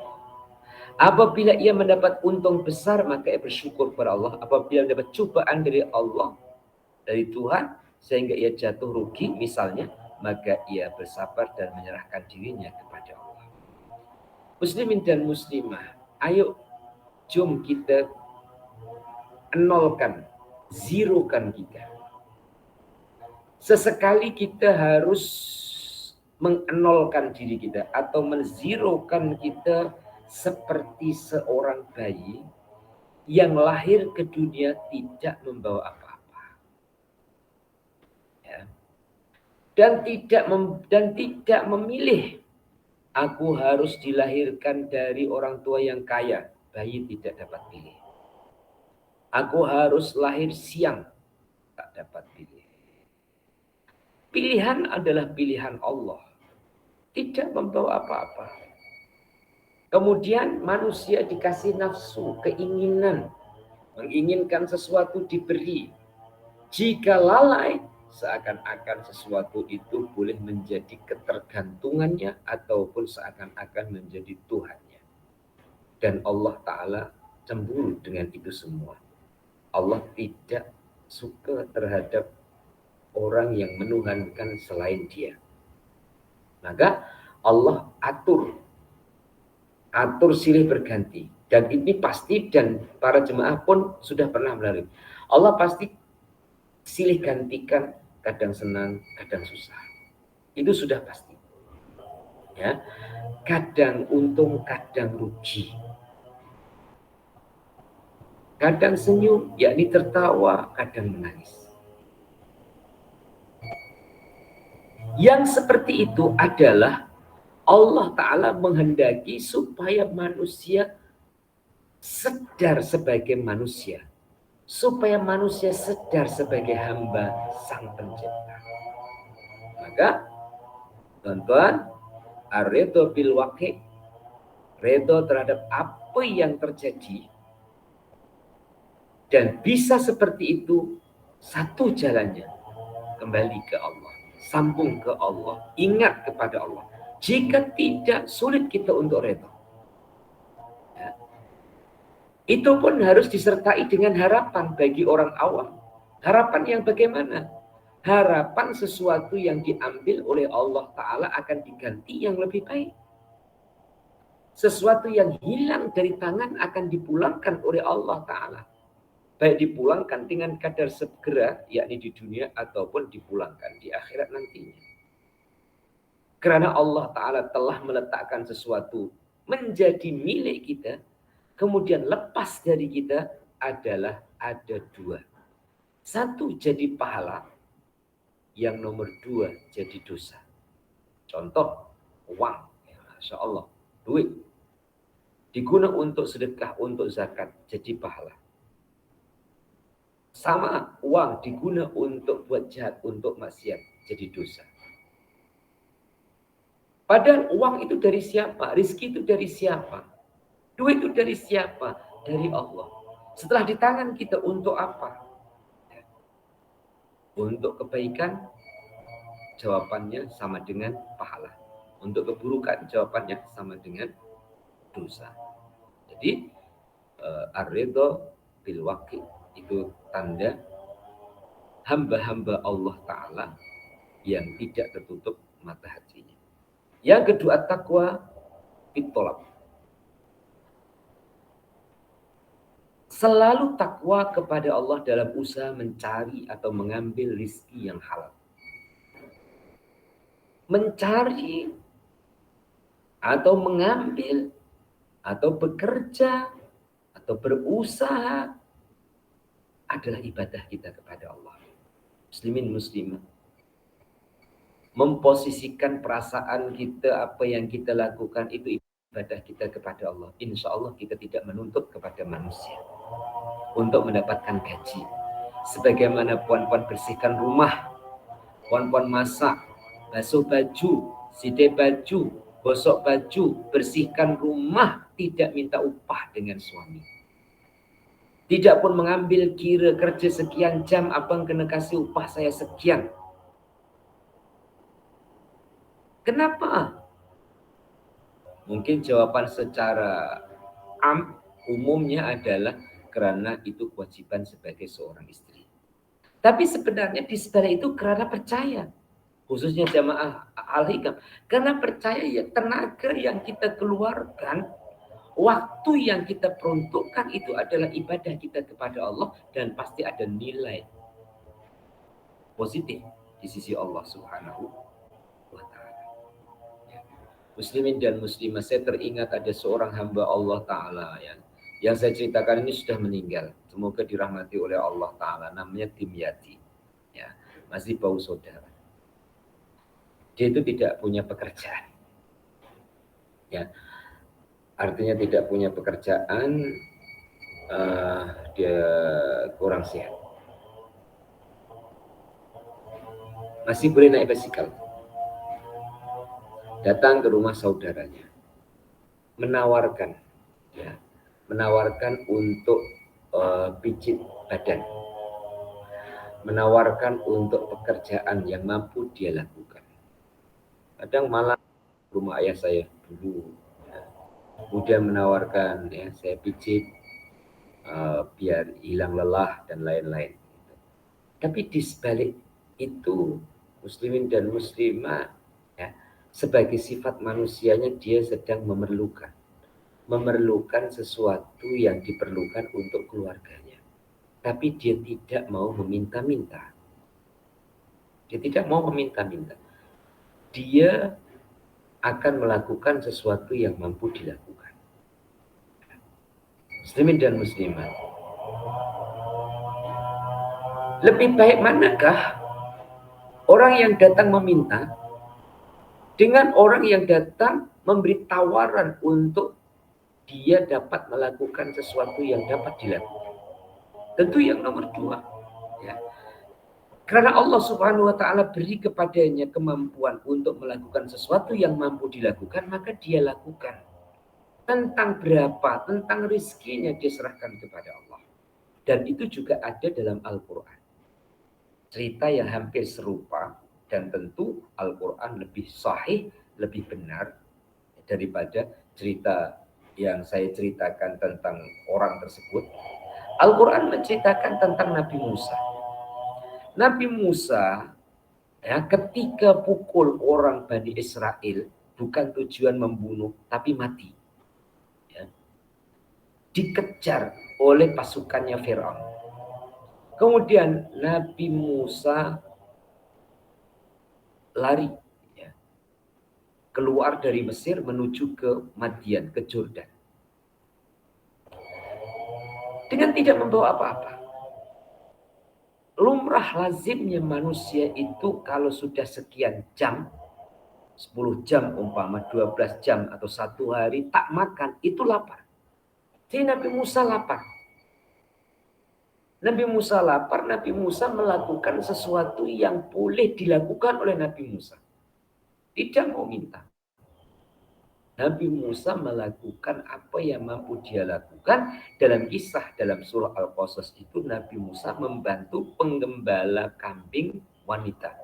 Apabila ia mendapat untung besar, maka ia bersyukur kepada Allah. Apabila mendapat cobaan dari Allah, dari Tuhan, sehingga ia jatuh rugi misalnya, maka ia bersabar dan menyerahkan dirinya kepada Allah. Muslimin dan muslimah, ayo jom kita nolkan, zerokan kita. Sesekali kita harus mengenolkan diri kita atau menzerokan kita seperti seorang bayi yang lahir ke dunia tidak membawa apa-apa. Ya. Dan tidak memilih aku harus dilahirkan dari orang tua yang kaya. Bayi tidak dapat pilih. Aku harus lahir siang, tak dapat pilih. Pilihan adalah pilihan Allah. Tidak membawa apa-apa. Kemudian manusia dikasih nafsu, keinginan. Menginginkan sesuatu diberi. Jika lalai, seakan-akan sesuatu itu boleh menjadi ketergantungannya ataupun seakan-akan menjadi Tuhannya. Dan Allah Ta'ala cemburu dengan itu semua. Allah tidak suka terhadap orang yang menuhankan selain Dia. Maka Allah atur silih berganti. Dan ini pasti, dan para jemaah pun sudah pernah melalui. Allah pasti silih gantikan, kadang senang, kadang susah. Itu sudah pasti. Ya, kadang untung, kadang rugi. Kadang senyum, yakni tertawa, kadang menangis. Yang seperti itu adalah Allah Ta'ala menghendaki supaya manusia sedar sebagai manusia. Supaya manusia sedar sebagai hamba Sang Pencipta. Maka, tuan-tuan, ar-ridho bil waqi, ridho terhadap apa apa yang terjadi. Dan bisa seperti itu, satu jalannya kembali ke Allah, sambung ke Allah, ingat kepada Allah. Jika tidak, sulit kita untuk redha. Ya. Itu pun harus disertai dengan harapan bagi orang awam. Harapan yang bagaimana? Harapan sesuatu yang diambil oleh Allah Ta'ala akan diganti yang lebih baik. Sesuatu yang hilang dari tangan akan dipulangkan oleh Allah Ta'ala. Baik dipulangkan dengan kadar segera, yakni di dunia, ataupun dipulangkan di akhirat nantinya. Karena Allah Ta'ala telah meletakkan sesuatu menjadi milik kita, kemudian lepas dari kita adalah ada dua. Satu jadi pahala, yang nomor dua jadi dosa. Contoh, uang. Ya, Masya Allah, duit. Digunakan untuk sedekah, untuk zakat, jadi pahala. Sama uang digunakan untuk buat jahat, untuk maksiat, jadi dosa. Padahal uang itu dari siapa? Rizki itu dari siapa? Duit itu dari siapa? Dari Allah. Setelah di tangan kita untuk apa? Untuk kebaikan, jawabannya sama dengan pahala. Untuk keburukan, jawabannya sama dengan dosa. Jadi, ar-ridha bil waqi itu tanda hamba-hamba Allah Ta'ala yang tidak tertutup mata hatinya. Yang kedua, taqwa bitolab. Selalu takwa kepada Allah dalam usaha mencari atau mengambil rizki yang halal. Mencari atau mengambil atau bekerja atau berusaha adalah ibadah kita kepada Allah. Muslimin muslimah, memposisikan perasaan kita, apa yang kita lakukan itu ibadah kita kepada Allah. Insya Allah kita tidak menuntut kepada manusia untuk mendapatkan gaji. Sebagaimana puan-puan bersihkan rumah, puan-puan masak, basuh baju, sidai baju, gosok baju, bersihkan rumah, tidak minta upah dengan suami. Tidak pun mengambil kira kerja sekian jam, abang kena kasih upah saya sekian. Kenapa? Mungkin jawaban secara umumnya adalah karena itu kewajiban sebagai seorang istri. Tapi sebenarnya di sebalik itu karena percaya. Khususnya jamaah Al-Hikam. Karena percaya ya tenaga yang kita keluarkan, waktu yang kita peruntukkan itu adalah ibadah kita kepada Allah dan pasti ada nilai positif di sisi Allah Subhanahu wa Ta'ala. Muslimin dan muslimah, saya teringat ada seorang hamba Allah Ta'ala yang saya ceritakan ini sudah meninggal. Semoga dirahmati oleh Allah Ta'ala. Namanya Dimyati. Ya, masih bau saudara. Dia itu tidak punya pekerjaan. Ya, artinya tidak punya pekerjaan, dia kurang sehat. Masih boleh naik basikal. Datang ke rumah saudaranya, menawarkan untuk pijit badan, menawarkan untuk pekerjaan yang mampu dia lakukan. Kadang malah rumah ayah saya dulu, kemudian menawarkan saya pijit biar hilang lelah dan lain-lain. Tapi di sebalik itu, muslimin dan muslimah, sebagai sifat manusianya dia sedang memerlukan sesuatu yang diperlukan untuk keluarganya. Tapi dia tidak mau meminta-minta. Dia akan melakukan sesuatu yang mampu dilakukan. Muslimin dan muslimah, lebih baik manakah orang yang datang meminta dengan orang yang datang memberi tawaran untuk dia dapat melakukan sesuatu yang dapat dilakukan? Tentu yang nomor dua. Karena Allah Subhanahu wa Ta'ala beri kepadanya kemampuan untuk melakukan sesuatu yang mampu dilakukan, maka dia lakukan. tentang berapa, tentang rizkinya diserahkan kepada Allah. Dan itu juga ada dalam Al-Quran. Cerita yang hampir serupa, dan tentu Al-Quran lebih sahih, lebih benar daripada cerita yang saya ceritakan tentang orang tersebut. Al-Quran menceritakan tentang Nabi Musa. Nabi Musa ya, ketika pukul orang Bani Israel, bukan tujuan membunuh, tapi mati. Ya. Dikejar oleh pasukannya Firaun. Kemudian Nabi Musa lari ya, keluar dari Mesir menuju ke Madian, ke Jordan. Dengan tidak membawa apa-apa. Lumrah lazimnya manusia itu kalau sudah sekian jam, 10 jam umpama, 12 jam atau 1 hari tak makan, itu lapar. Jadi Nabi Musa lapar. Nabi Musa lapar, Nabi Musa melakukan sesuatu yang boleh dilakukan oleh Nabi Musa. Tidak mau minta. Nabi Musa melakukan apa yang mampu dia lakukan. Dalam kisah dalam surah Al-Qasas itu Nabi Musa membantu penggembala kambing wanita.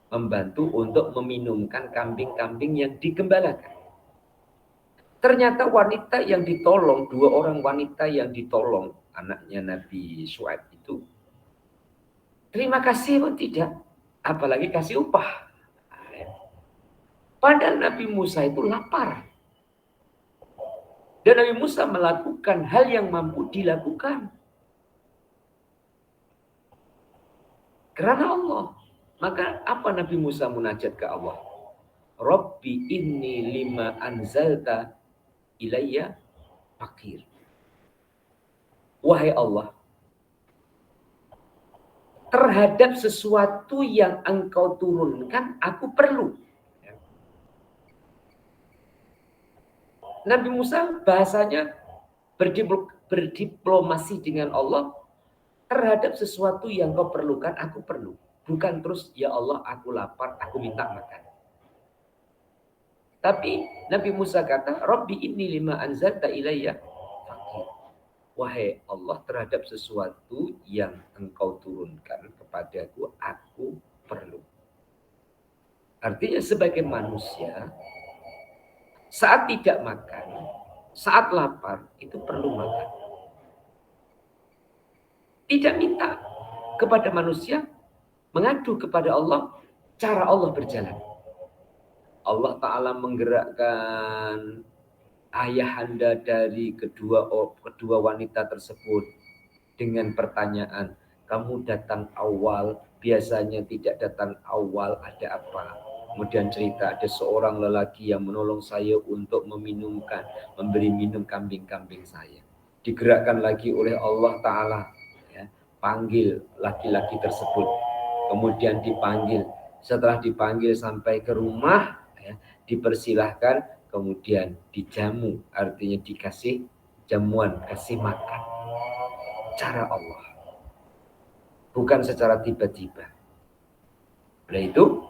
Membantu untuk meminumkan kambing-kambing yang digembalakan. Ternyata wanita yang ditolong, 2 orang wanita yang ditolong, anaknya Nabi Syuaib itu, terima kasih pun tidak, apalagi kasih upah. Padahal Nabi Musa itu lapar. Dan Nabi Musa melakukan hal yang mampu dilakukan. Karena Allah. Maka apa Nabi Musa munajat ke Allah? Rabbi inni lima anzalta ilayya fakir. Wahai Allah, terhadap sesuatu yang engkau turunkan, aku perlu. Nabi Musa bahasanya berdiplomasi dengan Allah terhadap sesuatu yang kau perlukan, aku perlu. Bukan terus, ya Allah, aku lapar, aku minta makan. Tapi Nabi Musa kata, Rabbi inni lima anzalta ilayya fakir. Wahai Allah, terhadap sesuatu yang engkau turunkan kepadaku, aku perlu. Artinya sebagai manusia, saat tidak makan, saat lapar, itu perlu makan. Tidak minta kepada manusia, mengadu kepada Allah, cara Allah berjalan. Allah Ta'ala menggerakkan ayahanda dari kedua wanita tersebut dengan pertanyaan, kamu datang awal, biasanya tidak datang awal, ada apa? Kemudian cerita ada seorang lelaki yang menolong saya untuk memberi minum kambing-kambing saya. Digerakkan lagi oleh Allah Ta'ala, ya, panggil laki-laki tersebut. Kemudian dipanggil. Setelah dipanggil sampai ke rumah, ya, dipersilahkan, kemudian dijamu, artinya dikasih jamuan, kasih makan. Cara Allah. Bukan secara tiba-tiba. Oleh itu,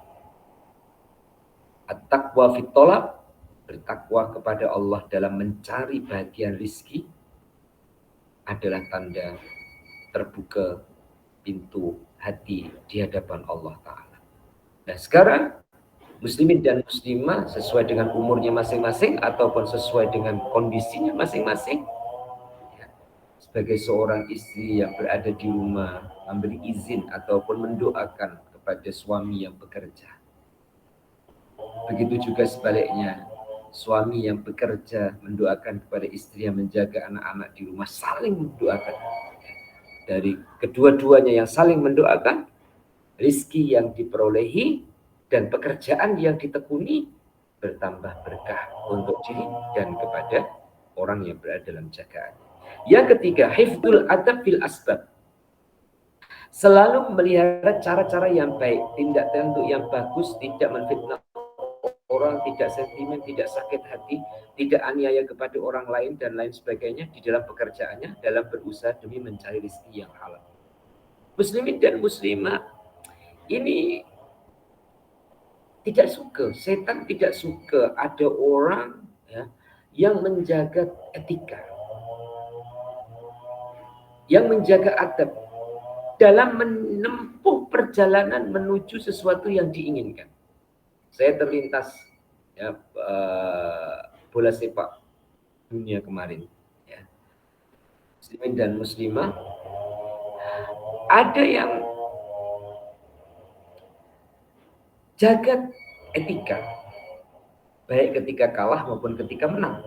at-taqwa fit thalab, bertakwa kepada Allah dalam mencari bagian rizki adalah tanda terbuka pintu hati di hadapan Allah Ta'ala. Nah sekarang muslimin dan muslimah sesuai dengan umurnya masing-masing ataupun sesuai dengan kondisinya masing-masing, ya, sebagai seorang istri yang berada di rumah, memberi izin ataupun mendoakan kepada suami yang bekerja. Begitu juga sebaliknya, suami yang bekerja mendoakan kepada istri yang menjaga anak-anak di rumah, saling mendoakan. Dari kedua-duanya yang saling mendoakan, rizki yang diperolehi dan pekerjaan yang ditekuni bertambah berkah untuk diri dan kepada orang yang berada dalam jagaan. Yang ketiga, hifdzul adab fil asbab. Selalu memelihara cara-cara yang baik, tindak tanduk yang bagus, tidak menfitnah orang, tidak sentimen, tidak sakit hati, tidak aniaya kepada orang lain dan lain sebagainya di dalam pekerjaannya, dalam berusaha demi mencari rezeki yang halal. Muslimin dan muslimah ini tidak suka, setan tidak suka ada orang yang menjaga etika, yang menjaga adab dalam menempuh perjalanan menuju sesuatu yang diinginkan. Saya terlintas ya, bola sepak dunia kemarin, ya. Muslimin dan muslimah, ada yang jaga etika, baik ketika kalah maupun ketika menang.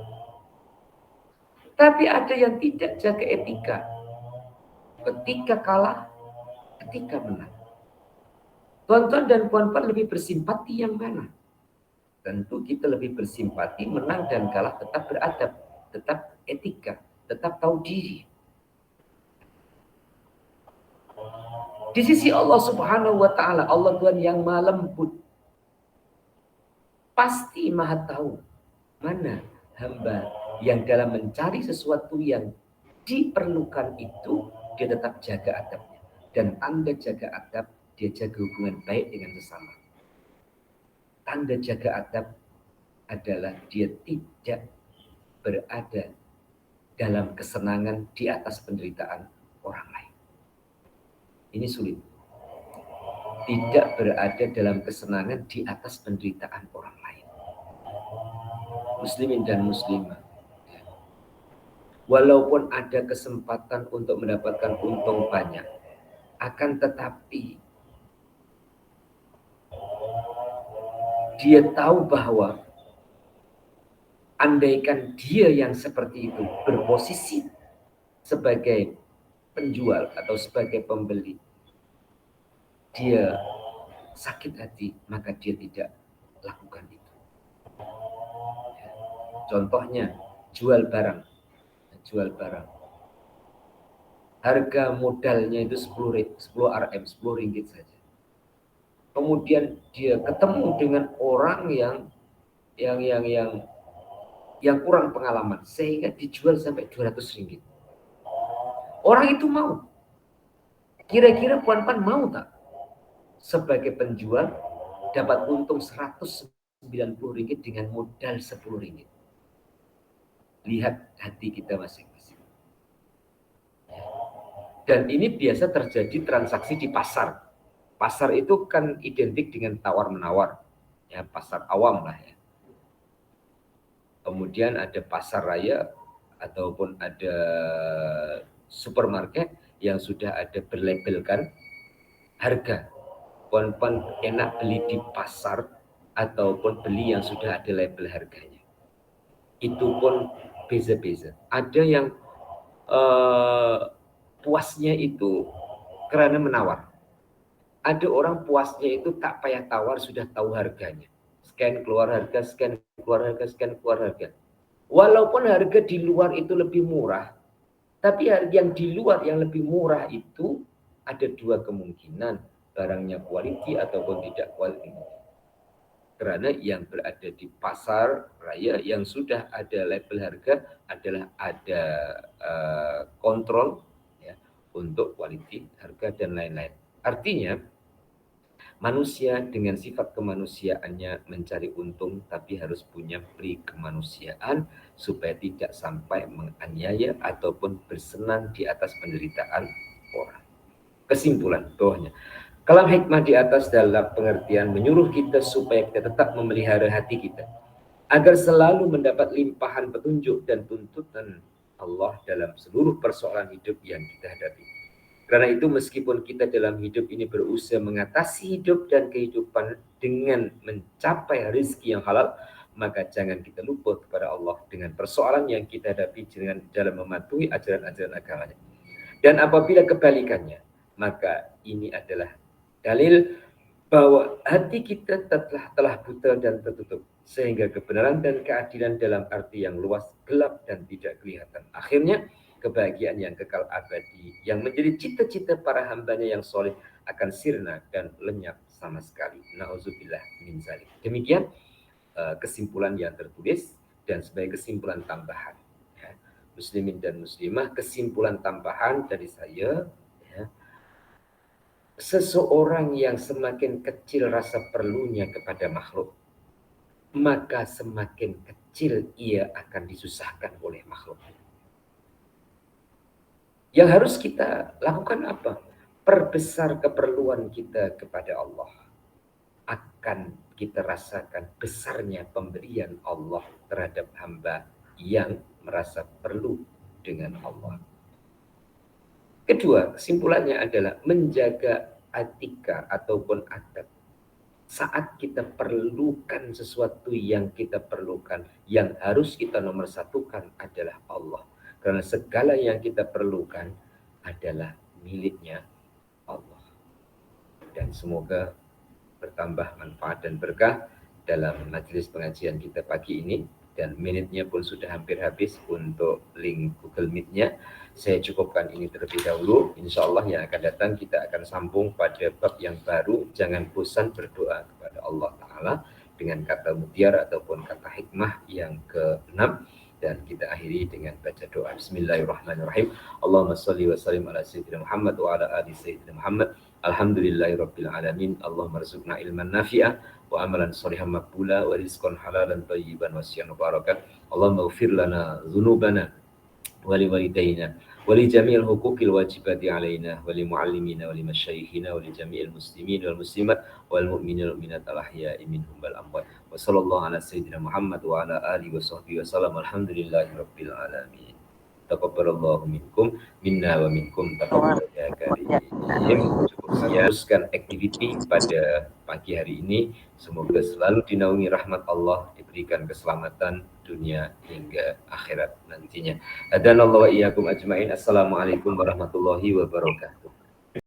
Tapi ada yang tidak jaga etika, ketika kalah, ketika menang. Tuan-tuan dan puan-puan lebih bersimpati yang mana? Tentu kita lebih bersimpati menang dan kalah tetap beradab, tetap etika, tetap tahu diri. Di sisi Allah Subhanahu wa taala, Allah Tuhan yang Maha Lembut, pasti Maha tahu mana hamba yang dalam mencari sesuatu yang diperlukan itu dia tetap jaga adabnya. Dan tanda jaga adab, dia jaga hubungan baik dengan sesama. Tanda jaga adab adalah dia tidak berada dalam kesenangan di atas penderitaan orang lain. Ini sulit. Tidak berada dalam kesenangan di atas penderitaan orang lain. Muslimin dan muslimah, walaupun ada kesempatan untuk mendapatkan untung banyak, akan tetapi dia tahu bahwa andaikan dia yang seperti itu berposisi sebagai penjual atau sebagai pembeli, dia sakit hati, maka dia tidak lakukan itu. Contohnya, jual barang. Harga modalnya itu 10 Rm, 10 ringgit saja. Kemudian dia ketemu dengan orang yang kurang pengalaman, sehingga dijual sampai 200 ringgit. Orang itu mau. Kira-kira puan-puan mau tak? Sebagai penjual dapat untung 190 ringgit dengan modal 10 ringgit. Lihat hati kita masing-masing. Dan ini biasa terjadi transaksi di pasar. Pasar itu kan identik dengan tawar-menawar. Ya, pasar awam lah ya. Kemudian ada pasar raya ataupun ada supermarket yang sudah ada berlabelkan harga. Puan-puan enak beli di pasar ataupun beli yang sudah ada label harganya. Itu pun beza-beza. Ada yang puasnya itu karena menawar. Ada orang puasnya itu tak payah tawar, sudah tahu harganya. Scan keluar harga, scan keluar harga, scan keluar harga. Walaupun harga di luar itu lebih murah, tapi harga yang di luar yang lebih murah itu ada dua kemungkinan, barangnya quality ataupun tidak quality. Karena yang berada di pasar raya yang sudah ada label harga adalah ada kontrol ya, untuk quality harga dan lain-lain. Artinya manusia dengan sifat kemanusiaannya mencari untung, tapi harus punya pri kemanusiaan supaya tidak sampai menganiaya ataupun bersenang di atas penderitaan orang. Kesimpulan bawahnya, kalam hikmah di atas dalam pengertian menyuruh kita supaya kita tetap memelihara hati kita agar selalu mendapat limpahan petunjuk dan tuntutan Allah dalam seluruh persoalan hidup yang kita hadapi. Karena itu meskipun kita dalam hidup ini berusaha mengatasi hidup dan kehidupan dengan mencapai rezeki yang halal, maka jangan kita lupa kepada Allah dengan persoalan yang kita hadapi dengan dalam mematuhi ajaran-ajaran agamanya. Dan apabila kebalikannya, maka ini adalah dalil bahwa hati kita telah buta dan tertutup, sehingga kebenaran dan keadilan dalam arti yang luas gelap dan tidak kelihatan. Akhirnya kebahagiaan yang kekal abadi yang menjadi cita-cita para hambanya yang soleh akan sirna dan lenyap sama sekali. Na'udzubillah min zalik. Demikian kesimpulan yang tertulis, dan sebagai kesimpulan tambahan ya, muslimin dan muslimah, kesimpulan tambahan dari saya ya, seseorang yang semakin kecil rasa perlunya kepada makhluk, maka semakin kecil ia akan disusahkan oleh makhluk. Yang harus kita lakukan apa? Perbesar keperluan kita kepada Allah. Akan kita rasakan besarnya pemberian Allah terhadap hamba yang merasa perlu dengan Allah. Kedua, kesimpulannya adalah menjaga etika ataupun adab. Saat kita perlukan sesuatu yang kita perlukan, yang harus kita nomor satukan adalah Allah. Karena segala yang kita perlukan adalah miliknya Allah. Dan semoga bertambah manfaat dan berkah dalam majelis pengajian kita pagi ini. Dan menitnya pun sudah hampir habis untuk link Google Meet-nya. Saya cukupkan ini terlebih dahulu. Insya Allah yang akan datang kita akan sambung pada bab yang baru. Jangan bosan berdoa kepada Allah Ta'ala dengan kata mutiara ataupun kata hikmah yang ke-6. Dan kita akhiri dengan baca doa. Bismillahirrahmanirrahim. Allahumma salli wa sallim ala Sayyidina Muhammad wa ala ali Sayyidina Muhammad. Alhamdulillahirabbil alamin. Allahumma rzuqna ilman nafi'ah wa amalan shalihan maqbula wa rizqan halalan thayyiban wa siyam barakat. Allahumma ighfir lana dzunubana wa liwalidayna wa li jami'il huquqil wajibati alaina wa li muallimina wa li masyayikhina wa li jami'il muslimin wal muslimat wal mu'minin wal mu'minat al ahya'i minhum wal amwat. Wa sallallahu ala sayyidina Muhammad wa ala alihi wa sahbihi wa sallam. Alhamdulillahirabbil alamin. Taqabbalallahu minkum minna wa minkum taqabbal ya karim. Cukup saya teruskan aktiviti pada pagi hari ini. Semoga selalu dinaungi rahmat Allah, diberikan keselamatan dunia hingga akhirat nantinya. Adanallahu wa iyyakum ajmain. Assalamualaikum warahmatullahi wabarakatuh.